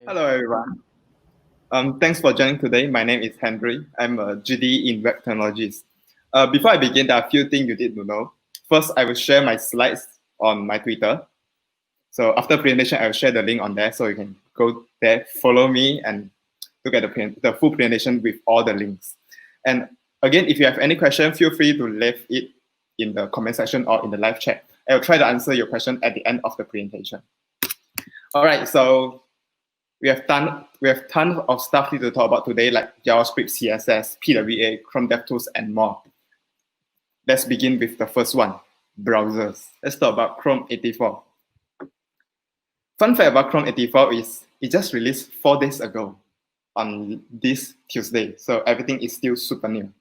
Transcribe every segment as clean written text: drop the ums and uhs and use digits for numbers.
Hello, everyone. Thanks for joining today. My name is Henry. I'm a GD in Web Technologies. Before I begin, there are a few things you need to know. First, I will share my slides on my Twitter. So after presentation, I will share the link on there so you can go there, follow me, and look at the full presentation with all the links. And again, if you have any question, feel free to leave it in the comment section or in the live chat. I will try to answer your question at the end of the presentation. All right, so we have tons of stuff to talk about today, like JavaScript, CSS, PWA, Chrome Devtools, and more. Let's begin with the first one, browsers. Let's talk about Chrome 84. Fun fact about Chrome 84 is it just released 4 days ago on this Tuesday, so everything is still super new.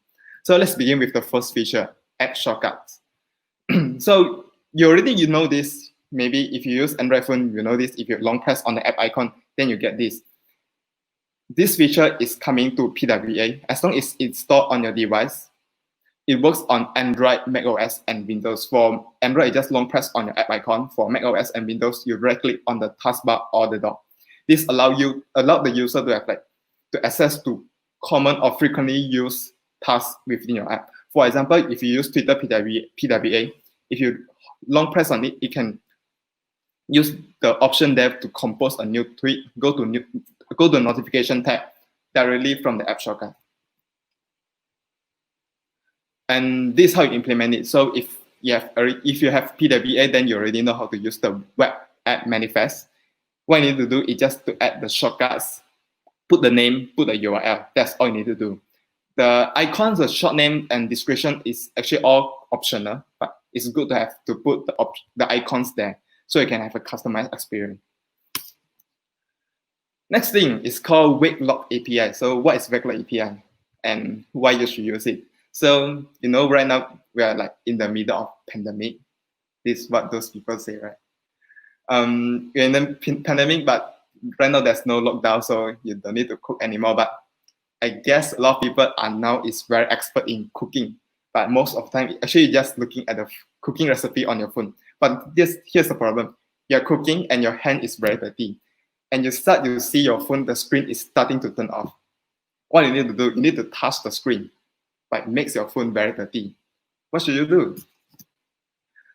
So let's begin with the first feature, app shortcuts. So you know this. Maybe if you use Android phone, you know this. If you long press on the app icon, then you get this. This feature is coming to PWA. As long as it's installed on your device, it works on Android, macOS, and Windows. For Android, you just long press on your app icon. For macOS and Windows, you right click on the taskbar or the dock. This allow the user to have to access to common or frequently used tasks within your app. For example, if you use Twitter PWA, if you long press on it, it can use the option there to compose a new tweet, go to the notification tab directly from the app shortcut. And this is how you implement it. So if you have PWA, then you already know how to use the web app manifest. What you need to do is just to add the shortcuts, put the name, put the URL. That's all you need to do. The icons, the short name, and description is actually all optional, but it's good to have to put the icons there, so you can have a customized experience. Next thing is called Wake Lock API. So what is Wake Lock API and why you should use it? So, right now we are in the middle of pandemic. This is what those people say, right? We're in the pandemic, but right now there's no lockdown, so you don't need to cook anymore. But I guess a lot of people are now very expert in cooking. But most of the time, actually just looking at the cooking recipe on your phone. But here's the problem. You're cooking and your hand is very dirty. And you start to see your phone, the screen is starting to turn off. What you need to do, you need to touch the screen, but it makes your phone very dirty. What should you do?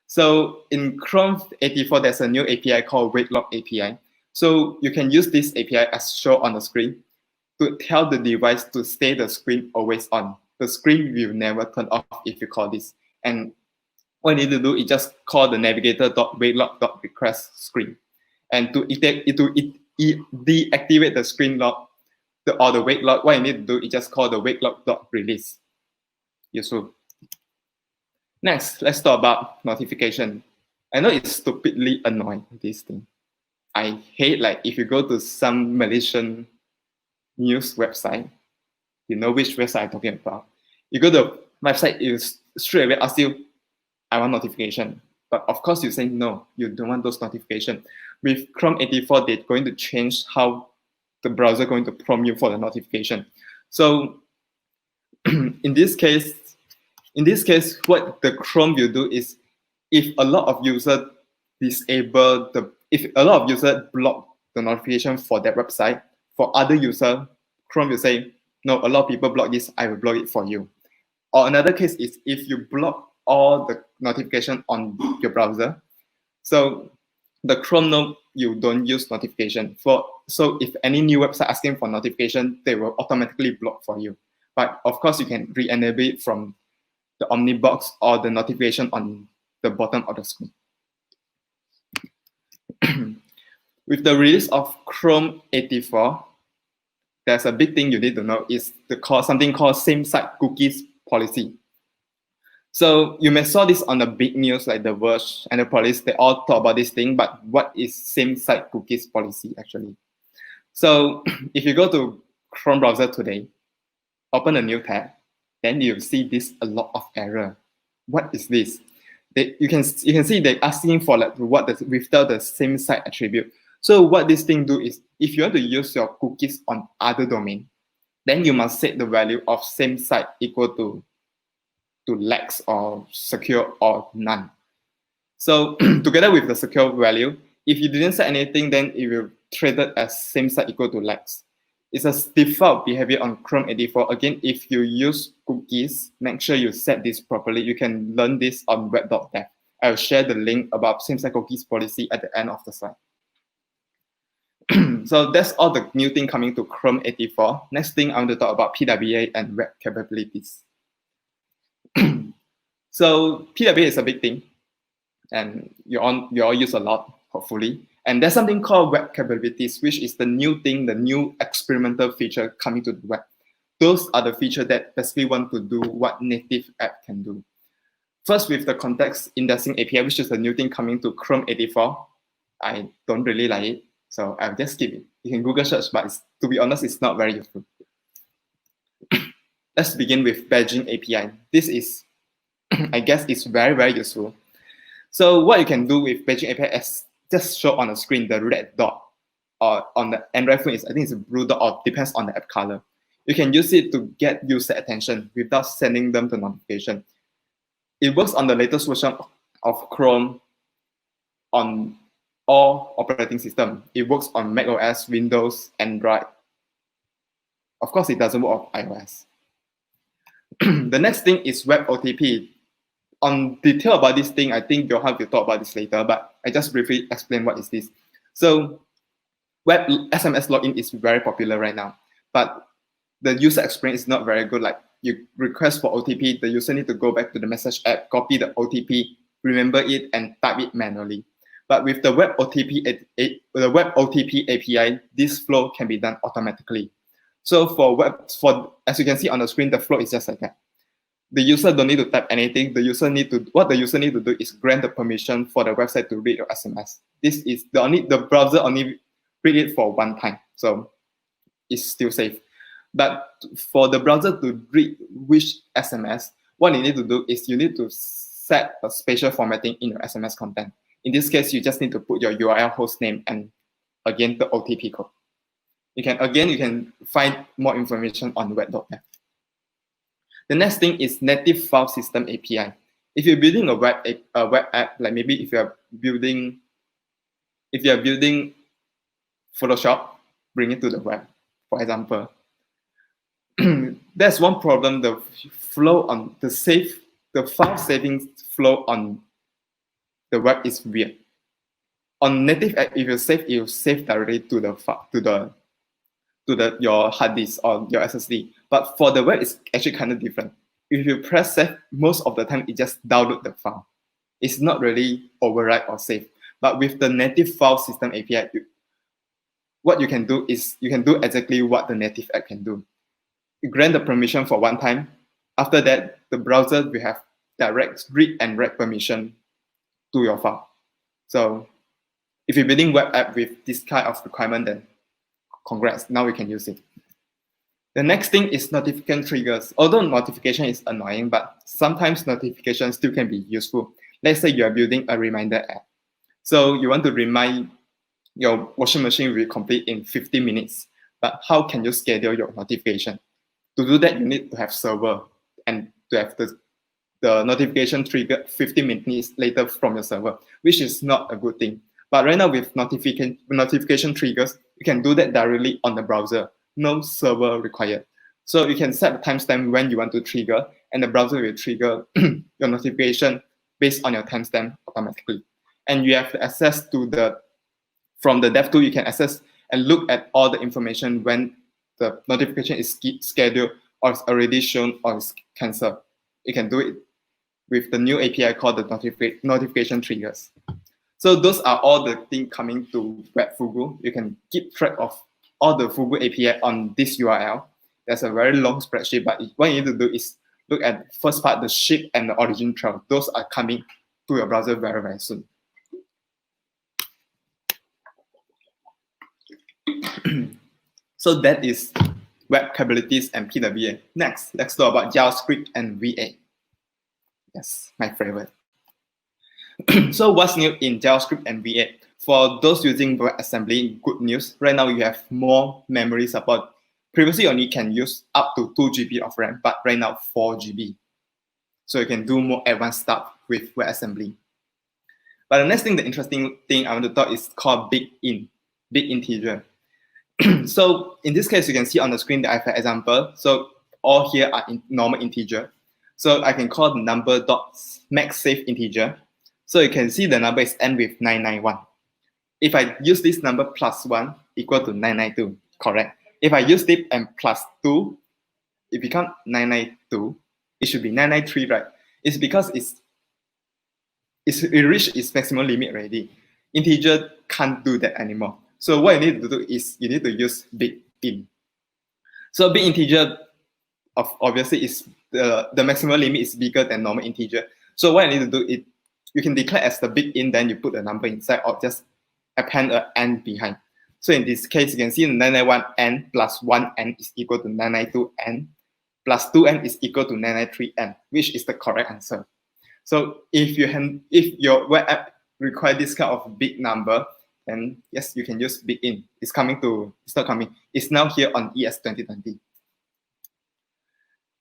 So in Chrome 84, there's a new API called Wake Lock API. So you can use this API as shown on the screen to tell the device to stay the screen always on. The screen will never turn off if you call this. And what you need to do is just call the navigator.wakelock.request screen. And to deactivate the screen lock or the wake lock, what you need to do is just call the wakelock.release. Useful. Next, let's talk about notification. I know it's stupidly annoying, this thing. I hate if you go to some Malaysian news website, you know which website I'm talking about. You go to the website, you straight away ask you, I want notification. But of course you say no, you don't want those notifications. With Chrome 84, they're going to change how the browser going to prompt you for the notification. So in this case, what the Chrome will do is, if a lot of users block the notification for that website, for other user, Chrome will say, no, a lot of people block this, I will block it for you. Or another case is if you block all the notification on your browser, so the Chrome knows you don't use notification. So if any new website asking for notification, they will automatically block for you. But of course, you can re-enable it from the Omnibox or the notification on the bottom of the screen. With the release of Chrome 84, there's a big thing you need to know is something called same-site cookies policy. So you may saw this on the big news like The Verge and the Police. They all talk about this thing, but what is same-site cookies policy actually? So if you go to Chrome browser today, open a new tab, then you'll see a lot of error. What is this? You can see they're asking for without the same site attribute. So what this thing do is, if you want to use your cookies on other domain, then you must set the value of same site equal to lax or secure or none. So together with the secure value, if you didn't set anything, then it will treated as same side equal to legs. It's a default behavior on Chrome 84. Again, if you use cookies, make sure you set this properly. You can learn this on web.dev. I'll share the link about same-side cookies policy at the end of the slide. So that's all the new thing coming to Chrome 84. Next thing I want to talk about PWA and web capabilities. So PWA is a big thing, and you all use a lot, hopefully. And there's something called web capabilities, which is the new thing, the new experimental feature coming to the web. Those are the features that basically want to do what native app can do. First, with the context indexing API, which is the new thing coming to Chrome 84. I don't really like it, so I'll just skip it. You can Google search, but to be honest, it's not very useful. Let's begin with badging API. This is, I guess, it's very, very useful. So what you can do with badging API is just show on the screen the red dot, or on the Android phone, I think it's a blue dot, or depends on the app color. You can use it to get user attention without sending them the notification. It works on the latest version of Chrome on all operating systems. It works on macOS, Windows, Android. Of course, it doesn't work on iOS. The next thing is web OTP. On detail about this thing, I think Johan will talk about this later, but I just briefly explain what is this. So web SMS login is very popular right now, but the user experience is not very good. Like you request for OTP, the user need to go back to the message app, copy the OTP, remember it, and type it manually. But with the web OTP API, this flow can be done automatically. So as you can see on the screen, the flow is just like that. The user don't need to type anything. What the user need to do is grant the permission for the website to read your SMS. This is the browser only read it for one time, so it's still safe. But for the browser to read which SMS, what you need to do is you need to set a spatial formatting in your SMS content. In this case, you just need to put your URL host name and again the OTP code. You can find more information on web.dev. The next thing is native file system API. If you're building a web app, like maybe if you're building Photoshop, bring it to the web, for example. There's one problem: the file saving flow on the web is weird. On native app, if you save, it will save directly to your hard disk or your SSD. But for the web, it's actually kind of different. If you press save, most of the time it just download the file. It's not really overwrite or save. But with the native file system API, what you can do is you can do exactly what the native app can do. You grant the permission for one time. After that, the browser will have direct read and write permission to your file. So if you're building web app with this kind of requirement, then congrats, now we can use it. The next thing is notification triggers. Although notification is annoying, but sometimes notifications still can be useful. Let's say you are building a reminder app. So you want to remind your washing machine will be complete in 50 minutes, but how can you schedule your notification? To do that, you need to have server and to have the notification trigger 50 minutes later from your server, which is not a good thing. But right now with notification triggers, you can do that directly on the browser. No server required. So you can set the timestamp when you want to trigger, and the browser will trigger your notification based on your timestamp automatically. And you have access to from the Devtools, you can access and look at all the information when the notification is scheduled or is already shown or is cancelled. You can do it with the new API called the notification triggers. So those are all the things coming to Web Fugu. You can keep track of all the Fugu API on this URL. There's a very long spreadsheet, but what you need to do is look at the first part, the ship and the origin trail. Those are coming to your browser very, very soon. So that is web capabilities and PWA. Next, let's talk about JavaScript and V8. Yes, my favorite. So what's new in JavaScript and V8? For those using WebAssembly, good news. Right now you have more memory support. Previously only can use up to 2 GB of RAM, but right now 4 GB. So you can do more advanced stuff with WebAssembly. But the next thing, the interesting thing I want to talk is called Big In. big integer. So in this case, you can see on the screen that I have an example. So all here are in normal integer. So I can call the number dot max safe integer. So you can see the number is end with 991. If I use this number plus 1 equal to 992, correct. If I use it and plus 2, it becomes 992. It should be 993, right? It's because it reached its maximum limit already. Integer can't do that anymore. So what you need to do is you need to use big int. So big integer obviously is the maximum limit is bigger than normal integer. So what you need to do is you can declare as the big int, then you put the number inside or just append an n behind. So in this case, you can see 991n plus 1n is equal to 992n plus 2n is equal to 993n, which is the correct answer. So if your web app require this kind of big number, then yes, you can use big int. It's not coming. It's now here on ES 2020.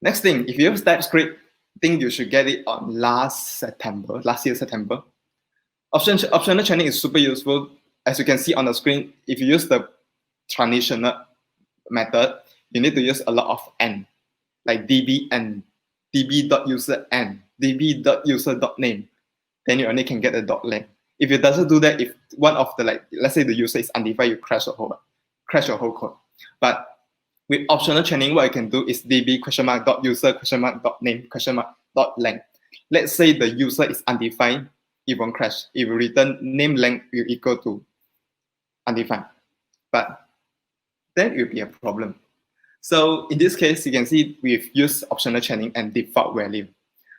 Next thing, if you use TypeScript, I think you should get it on last year September. Optional chaining is super useful. As you can see on the screen, if you use the transitional method, you need to use a lot of n, like db_n, db.user_n, db.user.name. Then you only can get a dot length. If it doesn't do that, if one of the let's say the user is undefined, you crash your whole code. But with optional chaining, what you can do is db?user?name?length. Let's say the user is undefined, it won't crash. It will return name length will equal to undefined. But then it will be a problem. So in this case, you can see we've used optional chaining and default value.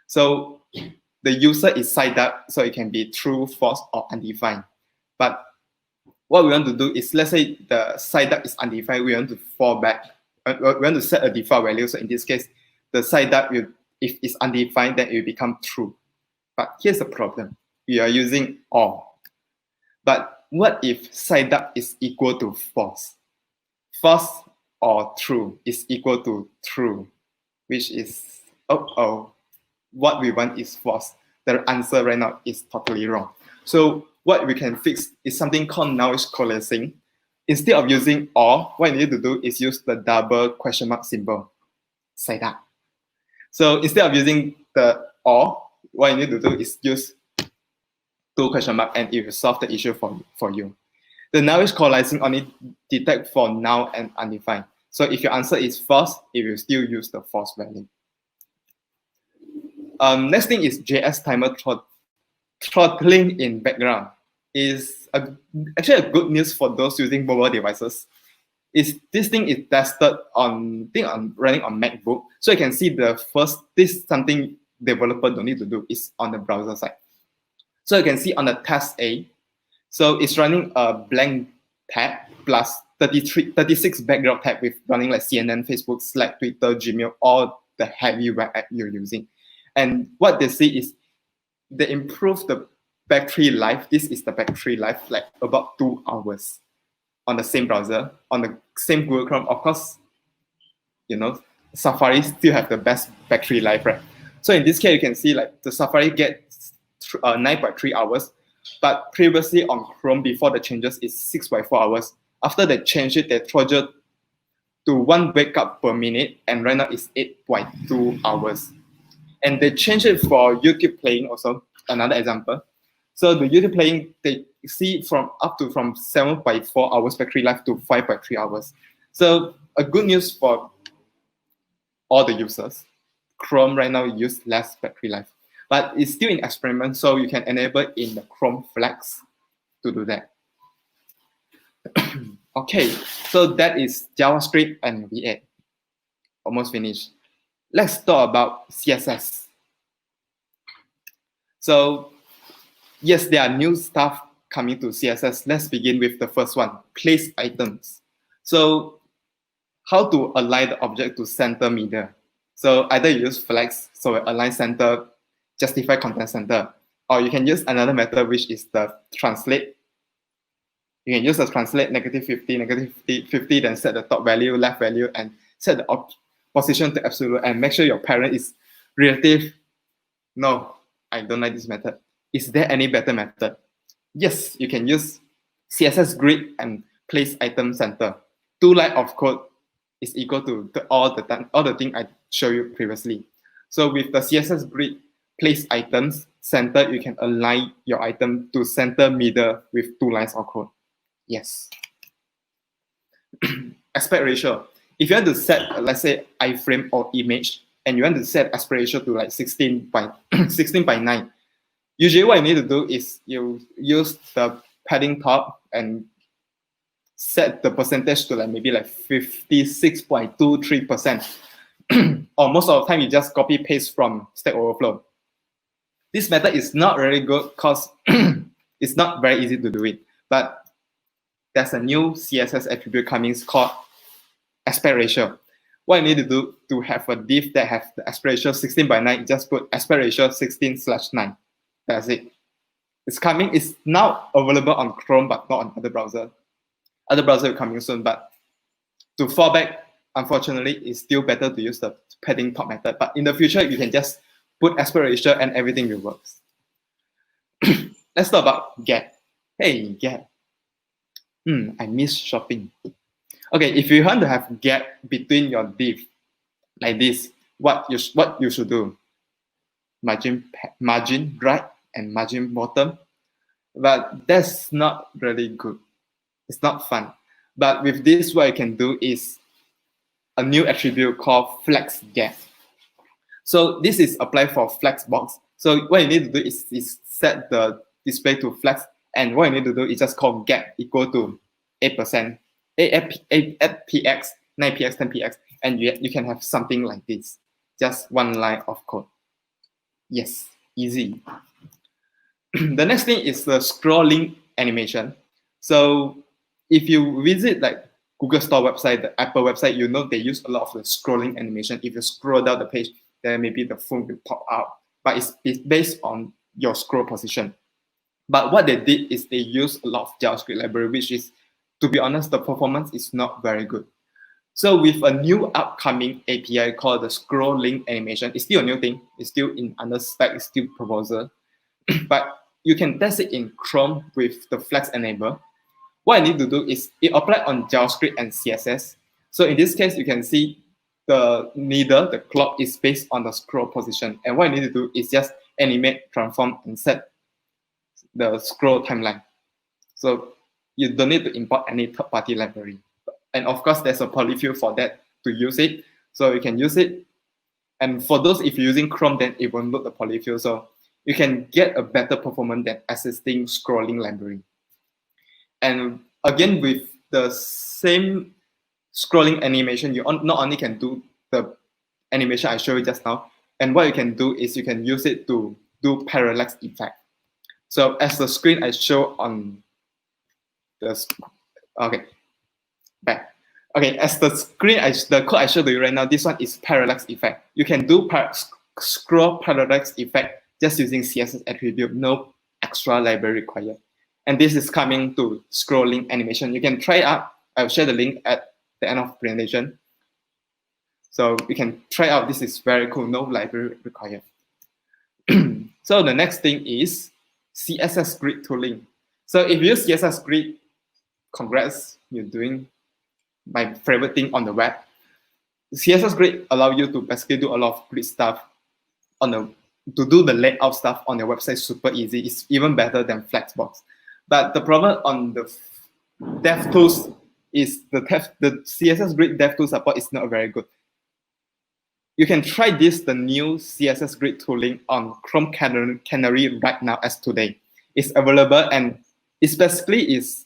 So the user is side up, so it can be true, false, or undefined. But what we want to do is, let's say the side up is undefined, we want to fall back. We want to set a default value. So in this case, the side up, if it's undefined, then it will become true. But here's the problem. We are using or. But what if side up is equal to false? False or true is equal to true, which is, what we want is false. The answer right now is totally wrong. So what we can fix is something called noise coalescing. Instead of using or, what you need to do is use the double question mark symbol, side up. So instead of using the or, what you need to do is use two question mark and it will solve the issue for you. The noise coalescing only detect for null and undefined. So if your answer is false, it will still use the false value. Next thing is JS timer throttling in background is actually a good news for those using mobile devices. This thing is tested on running on MacBook, so you can see this something developer don't need to do is on the browser side. So you can see on the test A, so it's running a blank tab plus 36 background tab with running like CNN, Facebook, Slack, Twitter, Gmail, all the heavy web app you're using. And what they see is they improve the battery life. This is the battery life, like about 2 hours on the same browser, on the same Google Chrome. Of course, Safari still have the best battery life, right? So in this case, you can see like the Safari gets 9.3 hours, but previously on Chrome before the changes is 6.4 hours. After they changed it, they throttled to 1 wake up per minute, and right now it's 8.2 hours. And they changed it for YouTube playing also, another example. So the YouTube playing, they see from 7.4 hours battery life to 5.3 hours. So a good news for all the users. Chrome right now use less battery life, but it's still in experiment, so you can enable in the Chrome Flex to do that. Okay, so that is JavaScript and V8. Almost finished. Let's talk about CSS. So yes, there are new stuff coming to CSS. Let's begin with the first one, place items. So how to align the object to center middle. So either you use flex, so align center, justify content center, or you can use another method, which is the translate. You can use the translate -50, -50, then set the top value, left value, and set the position to absolute, and make sure your parent is relative. No, I don't like this method. Is there any better method? Yes, you can use CSS Grid and place item center. 2 line of code is equal to all the thing I showed you previously. So with the CSS grid place items center, you can align your item to center middle with 2 lines of code. Yes. Aspect ratio. If you want to set, let's say, iframe or image, and you want to set aspect ratio to like 16 by 9, usually what you need to do is you use the padding top and set the percentage to like maybe like 56.23%. Or most of the time you just copy paste from Stack Overflow. This method is not really good because it's not very easy to do it. But there's a new CSS attribute coming called aspect ratio. What you need to do to have a div that has the aspect ratio 16 by 9, just put aspect ratio 16/9. That's it. It's coming. It's now available on Chrome, but not on other browsers. Other browsers are coming soon, but to fall back, unfortunately, it's still better to use the padding top method. But in the future, you can just put aspect ratio and everything will work. Let's talk about get. Hey, get. I miss shopping. Okay, if you want to have gap between your div like this, what you should do? Margin right and margin bottom. But that's not really good. It's not fun. But with this, what you can do is a new attribute called flex gap. So this is applied for flex box. So what you need to do is set the display to flex, and what you need to do is just call gap equal to 8%, 8px, 9px, 10px, and you can have something like this. Just 1 line of code. Yes, easy. The next thing is the scrolling animation. So if you visit like Google Store website, the Apple website, you know they use a lot of the scrolling animation. If you scroll down the page, then maybe the phone will pop out. But it's based on your scroll position. But what they did is they used a lot of JavaScript library, which is, to be honest, the performance is not very good. So with a new upcoming API called the scrolling animation, it's still a new thing. It's still in under spec, it's still proposal. But you can test it in Chrome with the Flex enable. What I need to do is it apply on JavaScript and CSS. So in this case, you can see the needle, the clock is based on the scroll position. And what I need to do is just animate, transform, and set the scroll timeline. So you don't need to import any third-party library. And of course, there's a polyfill for that to use it. So you can use it. And for those, if you're using Chrome, then it won't load the polyfill. So you can get a better performance than existing scrolling library. And again, with the same scrolling animation, you not only can do the animation I showed you just now, and what you can do is you can use it to do parallax effect. So as the screen I show on the, okay, back. Okay, as the screen, the code I showed you right now, this one is parallax effect. You can do scroll parallax effect just using CSS attribute, no extra library required. And this is coming to scrolling animation. You can try it out. I'll share the link at the end of the presentation. So you can try out. This is very cool, no library required. So the next thing is CSS Grid Tooling. So if you use CSS Grid, congrats, you're doing my favorite thing on the web. CSS Grid allows you to basically do a lot of grid stuff on the, to do the layout stuff on your website super easy. It's even better than Flexbox. But the problem on the Devtools is the CSS Grid Devtools support is not very good. You can try this, the new CSS Grid Tooling on Chrome Canary right now as today. It's available, and it's basically is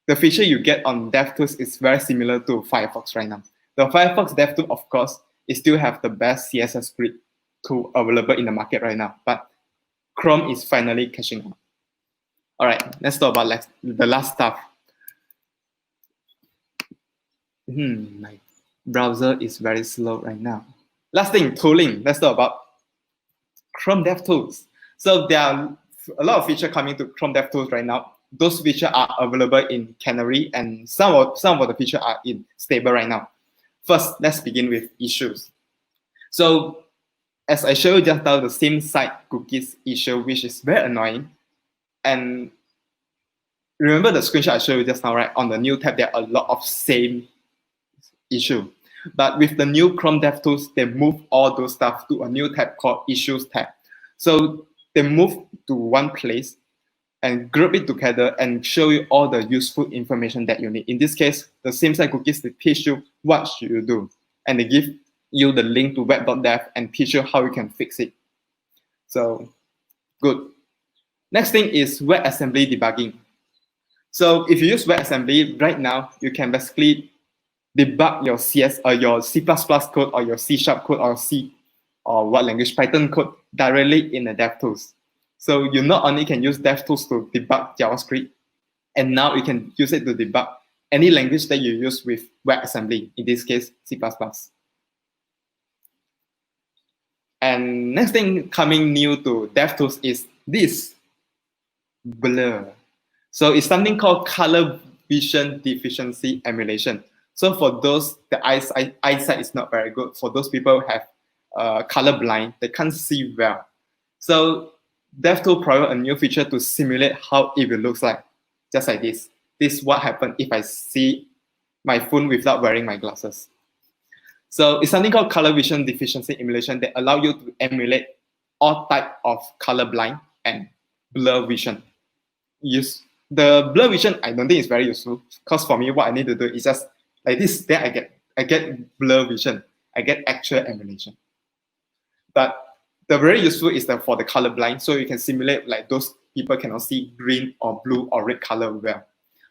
the feature you get on Devtools is very similar to Firefox right now. The Firefox Devtool, of course, it still have the best CSS Grid tool available in the market right now, but Chrome is finally catching up. All right, let's talk about the last stuff. My browser is very slow right now. Last thing, tooling. Let's talk about Chrome DevTools. So there are a lot of features coming to Chrome DevTools right now. Those features are available in Canary, and some of the features are in stable right now. First, let's begin with issues. So as I showed you just now, the same site cookies issue, which is very annoying. And remember the screenshot I showed you just now, right? On the new tab, there are a lot of same issue. But with the new Chrome Devtools, they move all those stuff to a new tab called Issues tab. So they move to one place and group it together and show you all the useful information that you need. In this case, the same-side cookies, they teach you what should you do. And they give you the link to web.dev and teach you how you can fix it. So, good. Next thing is WebAssembly debugging. So if you use WebAssembly right now, you can basically debug your CS or your C++ code or your C# code or C or what language, Python code directly in the Devtools. So you not only can use Devtools to debug JavaScript, and now you can use it to debug any language that you use with WebAssembly, in this case, C++. And next thing coming new to Devtools is this, blur. So it's something called color vision deficiency emulation. So for those, the eyesight is not very good. For those people who have color blind, they can't see well. So Devtools provided a new feature to simulate how it will look like, just like this. This is what happens if I see my phone without wearing my glasses. So it's something called color vision deficiency emulation that allow you to emulate all type of color blind and blur vision. Use the blur vision, I don't think it's very useful, because for me, what I need to do is just like this. Then I get blur vision. I get actual emulation. But the very useful is for the color blind, so you can simulate like those people cannot see green or blue or red color well.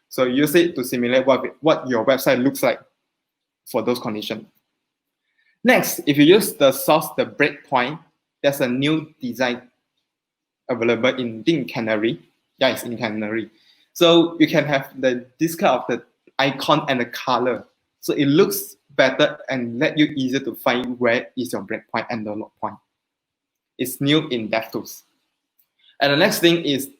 So use it to simulate what your website looks like for those conditions. Next, if you use the source, the breakpoint, there's a new design available in Canary. Yeah, it's in Canary. So you can have this kind of the icon and the color. So it looks better and let you easier to find where is your breakpoint and the lock point. It's new in Devtools. And the next thing is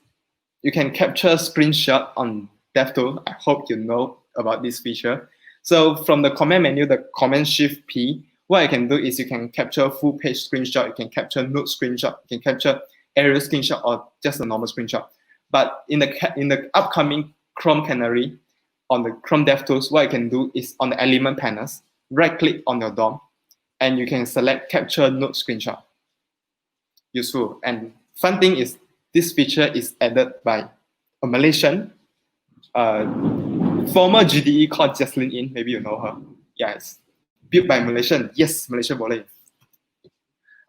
you can capture screenshot on Devtools. I hope you know about this feature. So from the command menu, the command shift P, what I can do is you can capture full page screenshot, you can capture node screenshot, you can capture area screenshot or just a normal screenshot. But in the upcoming Chrome Canary, on the Chrome Devtools, what I can do is on the element panels, right click on your DOM, and you can select capture node screenshot. Useful. And fun thing is this feature is added by a Malaysian, former GDE called Jocelyn In, maybe you know her. Yeah, it's built by Malaysian. Yes, Malaysia boleh.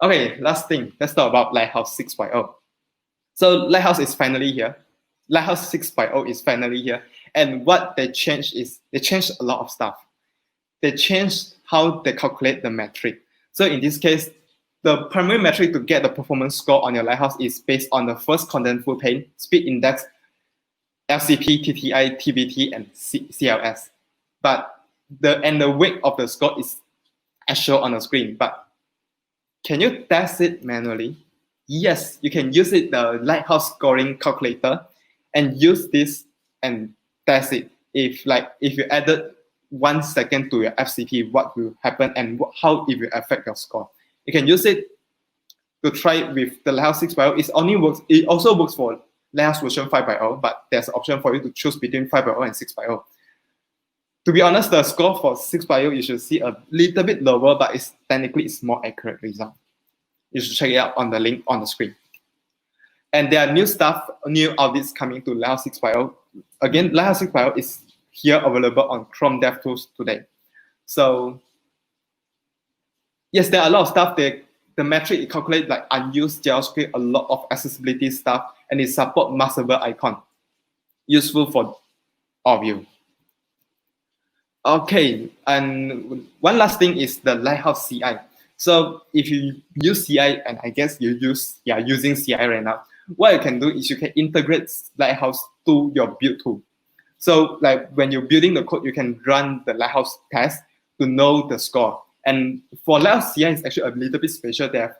Okay, last thing, let's talk about Lighthouse 6.0. So Lighthouse is finally here. Lighthouse 6.0 is finally here. And what they changed is, they changed a lot of stuff. They changed how they calculate the metric. So in this case, the primary metric to get the performance score on your Lighthouse is based on the first contentful pane, speed index, LCP, TTI, TBT, and CLS. But the weight of the score is as shown on the screen. But can you test it manually? Yes, you can use it, the Lighthouse scoring calculator, and use this and test it. If you added 1 second to your FCP, what will happen and how it will affect your score. You can use it to try it with the Lighthouse 6.0. It also works for Lighthouse version 5.0, but there's an option for you to choose between 5.0 and 6.0. To be honest, the score for 6.0 you should see a little bit lower, but technically it's more accurate result. You should check it out on the link on the screen. And there are new stuff, new audits coming to Lighthouse 6.0. Again, Lighthouse 6.0 is here available on Chrome Devtools today. So yes, there are a lot of stuff. The metric it calculates like unused JavaScript, a lot of accessibility stuff, and it supports massable icon. Useful for all of you. Okay, and one last thing is the Lighthouse Ci. So if you use Ci, and I guess you're using Ci right now, what you can do is you can integrate Lighthouse to your build tool. So like when you're building the code, you can run the Lighthouse test to know the score. And for Lighthouse Ci, it's actually a little bit special. They have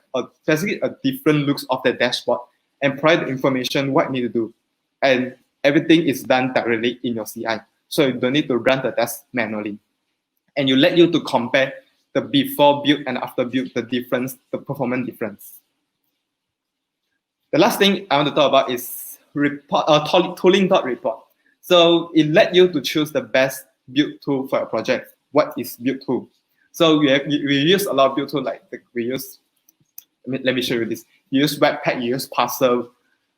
basically a different looks of the dashboard and provide the information what you need to do. And everything is done directly in your Ci. So you don't need to run the test manually. And you let you to compare the before build and after build, the difference, the performance difference. The last thing I want to talk about is tooling.report. So it let you to choose the best build tool for a project. What is build tool? So we use a lot of build tool, like we use, let me show you this. You use Webpack, you use Parcel,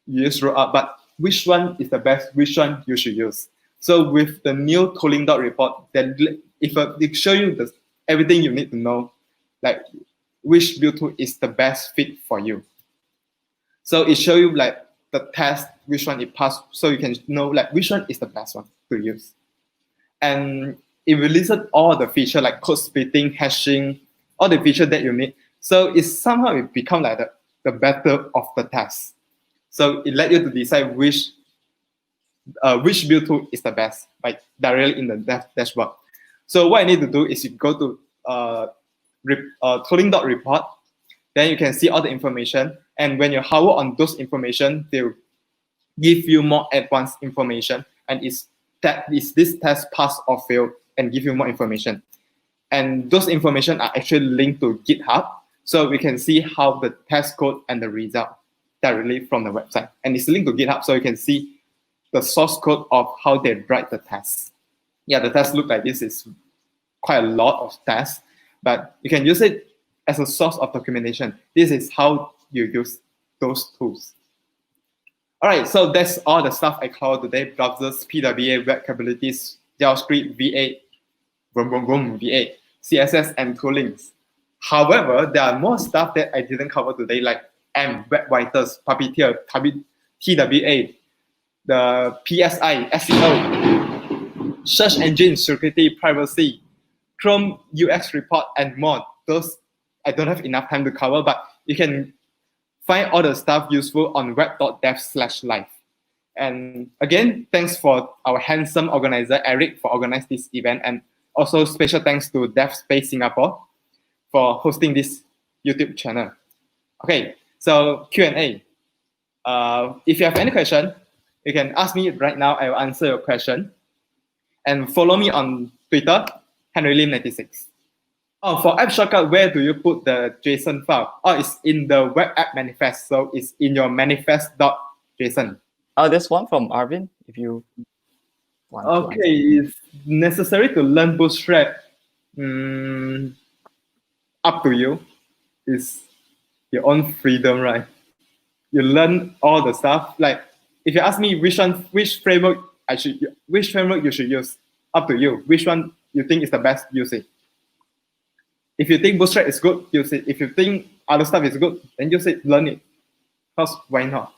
you use Rollup, but which one is the best? Which one you should use? So with the new tooling report, then if it show you everything you need to know, like which build tool is the best fit for you. So it show you like the test, which one it passed, so you can know like which one is the best one to use. And it releases all the feature like code splitting, hashing, all the feature that you need. So it somehow it become like the better of the test. So it let you to decide which build tool is the best, like directly in the dashboard. So what I need to do is you go to tooling.report, then you can see all the information. And when you hover on those information, they'll give you more advanced information. And is this test pass or fail, and give you more information. And those information are actually linked to GitHub. So we can see how the test code and the result directly from the website. And it's linked to GitHub, so you can see the source code of how they write the test. Yeah, the test look like this. Is quite a lot of tests, but you can use it as a source of documentation. This is how you use those tools. All right, so that's all the stuff I covered today: browsers, PWA, web capabilities, JavaScript, V8, V8, CSS, and toolings. However, there are more stuff that I didn't cover today, like web writers, Puppeteer, TWA, the PSI, SEO, search engine security, privacy, Chrome UX report, and more. Those I don't have enough time to cover, but you can find all the stuff useful on web.dev/live. And again, thanks for our handsome organizer, Eric, for organizing this event. And also special thanks to DevSpace Singapore for hosting this YouTube channel. Okay, so Q&A. If you have any question, you can ask me right now. I will answer your question. And follow me on Twitter, HenryLim96. Oh, for app shortcut, where do you put the JSON file? Oh, it's in the web app manifest. So it's in your manifest.json. Oh, there's one from Arvin, if you want. Okay, it's necessary to learn Bootstrap. Up to you. It's your own freedom, right? You learn all the stuff. Like if you ask me which framework you should use, up to you. Which one you think is the best, use it. If you think Bootstrap is good, use it. If you think other stuff is good, then use it, learn it. Because why not?